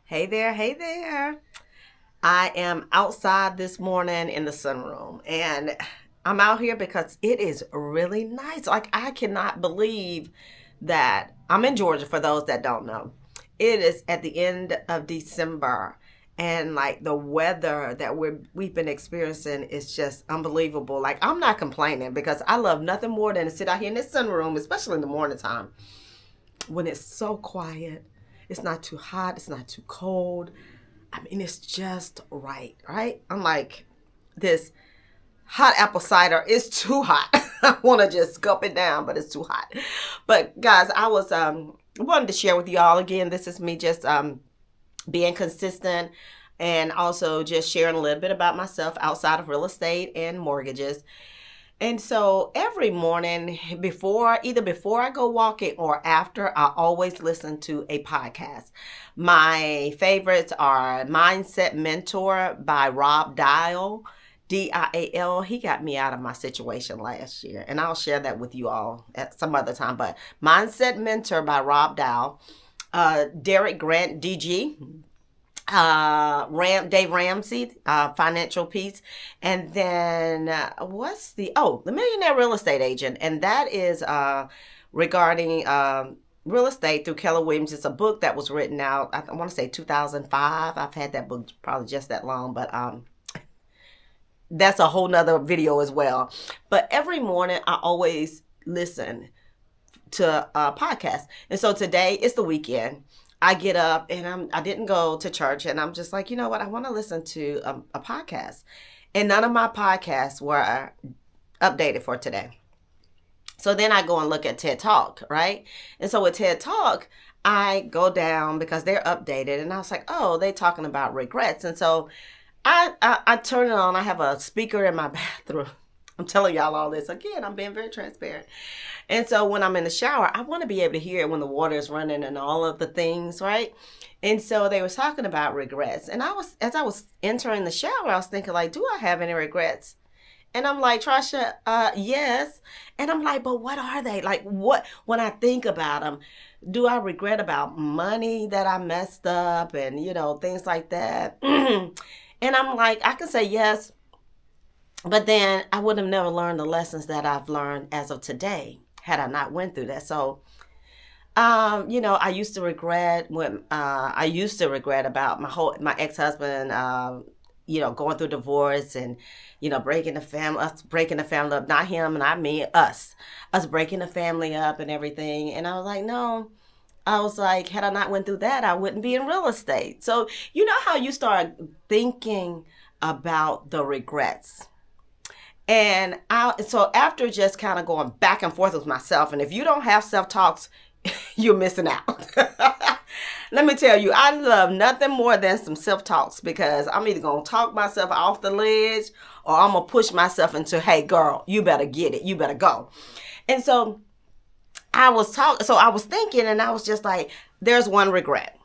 Hey there, hey there. I am outside this morning in the sunroom and I'm out here because it is really nice. Like, I cannot believe that I'm in Georgia for those that don't know. It is at the end of December and like the weather that we've been experiencing is just unbelievable. Like, I'm not complaining because I love nothing more than to sit out here in this sunroom, especially in the morning time when it's so quiet. It's not too hot, it's not too cold. I mean, it's just right, right? I'm like, this hot apple cider is too hot. I want to just gulp it down, but it's too hot. But guys, I was wanted to share with y'all again. This is me just being consistent and also just sharing a little bit about myself outside of real estate and mortgages. And so every morning either before I go walking or after, I always listen to a podcast. My favorites are Mindset Mentor by Rob Dial, Dial. He got me out of my situation last year, and I'll share that with you all at some other time. But Mindset Mentor by Rob Dial, Derek Grant, DG, Dave Ramsey, Financial Peace, and then the Millionaire Real Estate Agent, and that is regarding real estate through Keller Williams. It's a book that was written out, I want to say 2005. I've had that book probably just that long, but that's a whole nother video as well. But every morning I always listen to a podcast, and so today is the weekend. I get up and I didn't go to church, and I'm just like, you know what? I want to listen to a podcast. And none of my podcasts were updated for today. So then I go and look at TED Talk, right? And so with TED Talk, I go down because they're updated, and I was like, oh, they're talking about regrets. And so I turn it on. I have a speaker in my bathroom. I'm telling y'all all this. Again, I'm being very transparent. And so when I'm in the shower, I want to be able to hear it when the water is running and all of the things, right? And so they were talking about regrets. And as I was entering the shower, I was thinking like, do I have any regrets? And I'm like, Trisha, yes. And I'm like, but what are they? Like, when I think about them, do I regret about money that I messed up and, things like that? And I'm like, I can say yes. But then I would have never learned the lessons that I've learned as of today had I not went through that. So, I used to regret about my ex-husband, going through divorce and, us breaking the family up, not him, not me, us breaking the family up and everything. And I was like, no. I was like, had I not went through that, I wouldn't be in real estate. So, you know how you start thinking about the regrets. And so after just kind of going back and forth with myself, and if you don't have self-talks, you're missing out. Let me tell you, I love nothing more than some self-talks because I'm either going to talk myself off the ledge or I'm going to push myself into, hey, girl, you better get it. You better go. And so I was thinking, and I was just like, there's one regret.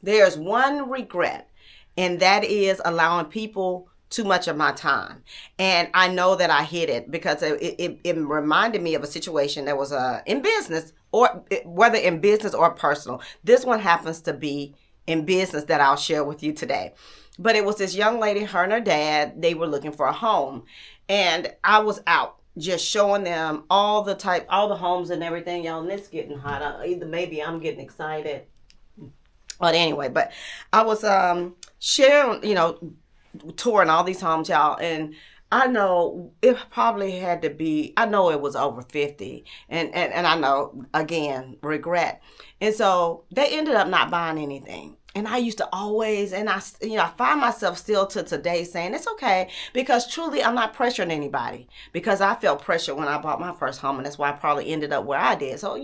There's one regret, and that is allowing people too much of my time. And I know that I hit it because it reminded me of a situation that was in business, or whether in business or personal. This one happens to be in business that I'll share with you today. But it was this young lady, her and her dad, they were looking for a home. And I was out just showing them all the homes and everything. Y'all, and it's getting hot. Either maybe I'm getting excited. But anyway, but I was sharing, touring all these homes, y'all, and I know it probably had to be, I know it was over 50, and I know, again, regret. And so they ended up not buying anything. And I used to always, and I find myself still to today saying, it's okay, because truly I'm not pressuring anybody, because I felt pressure when I bought my first home, and that's why I probably ended up where I did. So,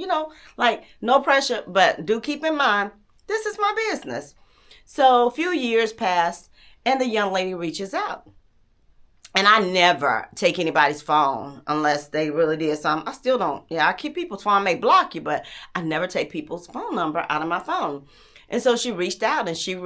no pressure, but do keep in mind, this is my business. So a few years passed, and the young lady reaches out. And I never take anybody's phone unless they really did something. I still don't. Yeah, I keep people's phone. I may block you, but I never take people's phone number out of my phone. And so she reached out and she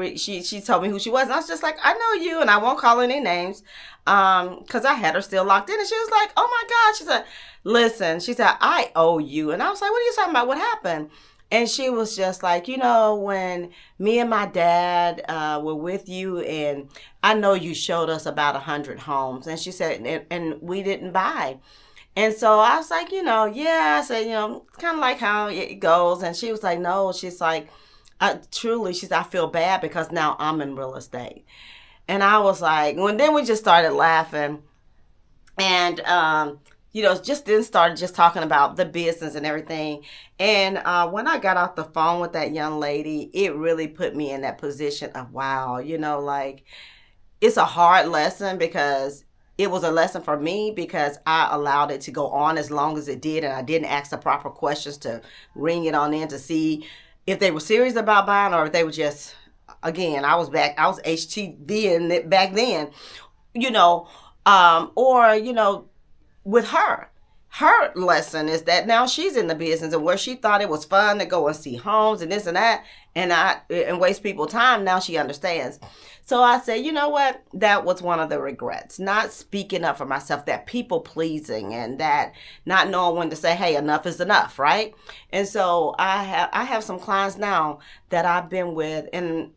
told me who she was. And I was just like, I know you, and I won't call any names because I had her still locked in. And she was like, oh, my God. She said, listen, she said, I owe you. And I was like, what are you talking about? What happened? And she was just like, you know, when me and my dad were with you, and I know you showed us about 100 homes. And she said, and we didn't buy. And so I was like, you know, yeah, I said, you know, kind of like how it goes. And she was like, no, she's like, truly, she said, I feel bad because now I'm in real estate. And I was like, then we just started laughing. And, you know, just then started just talking about the business and everything. And when I got off the phone with that young lady, it really put me in that position of, wow, you know, like, it's a hard lesson because it was a lesson for me because I allowed it to go on as long as it did, and I didn't ask the proper questions to ring it on in to see if they were serious about buying or if they were just, again, I was HTV in it back then, you know, or, you know, with her. Her lesson is that now she's in the business, and where she thought it was fun to go and see homes and this and that and waste people's time, now she understands. So I said, you know what? That was one of the regrets. Not speaking up for myself, that people pleasing, and that not knowing when to say, hey, enough is enough, right? And so I have some clients now that I've been with, and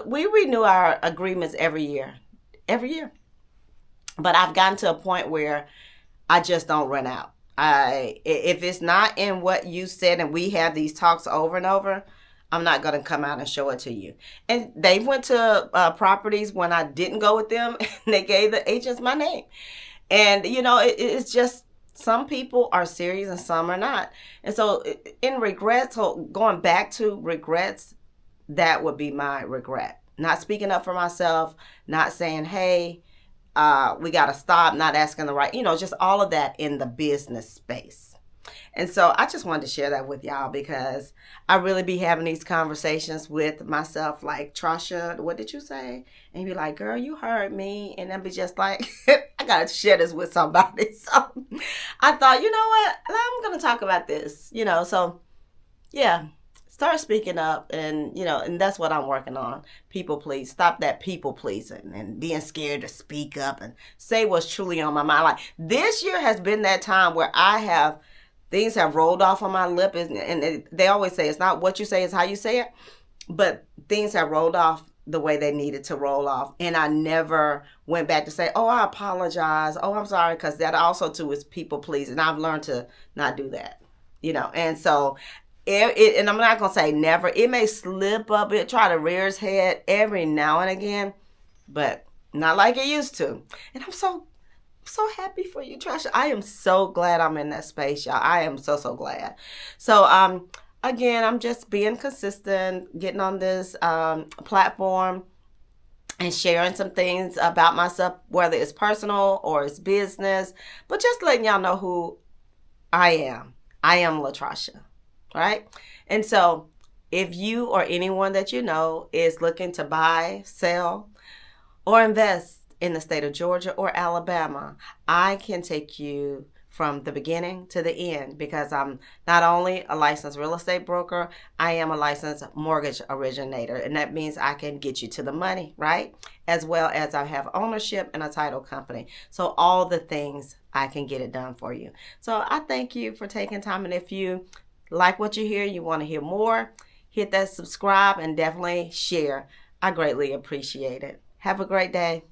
we renew our agreements every year. But I've gotten to a point where I just don't run out. If it's not in what you said, and we have these talks over and over, I'm not going to come out and show it to you. And they went to properties when I didn't go with them, and they gave the agents my name. And, you know, it's just some people are serious and some are not. And so in regrets, so going back to regrets, that would be my regret. Not speaking up for myself, not saying, hey, we got to stop, not asking the right, you know, just all of that in the business space. And so I just wanted to share that with y'all because I really be having these conversations with myself like, Trasha, what did you say? And you be like, girl, you heard me. And then be just like, I got to share this with somebody. So I thought, you know what? I'm going to talk about this, you know, so yeah. Start speaking up, and you know, and that's what I'm working on. People please. Stop that people pleasing and being scared to speak up and say what's truly on my mind. Like, this year has been that time where things have rolled off on my lip, and they always say it's not what you say, it's how you say it. But things have rolled off the way they needed to roll off, and I never went back to say, oh, I apologize, oh, I'm sorry, because that also too is people pleasing. I've learned to not do that, you know. And so and I'm not going to say never. It may slip up, it try to rear its head every now and again, but not like it used to. And I'm so happy for you, Trasha. I am so glad I'm in that space, y'all. I am so glad. So, again, I'm just being consistent, getting on this platform and sharing some things about myself, whether it's personal or it's business, but just letting y'all know who I am. I am LaTrasha. Right? And so if you or anyone that you know is looking to buy, sell, or invest in the state of Georgia or Alabama, I can take you from the beginning to the end because I'm not only a licensed real estate broker, I am a licensed mortgage originator. And that means I can get you to the money, right? As well as I have ownership in a title company. So all the things, I can get it done for you. So I thank you for taking time. And if you like what you hear, you want to hear more, hit that subscribe and definitely share. I greatly appreciate it. Have a great day.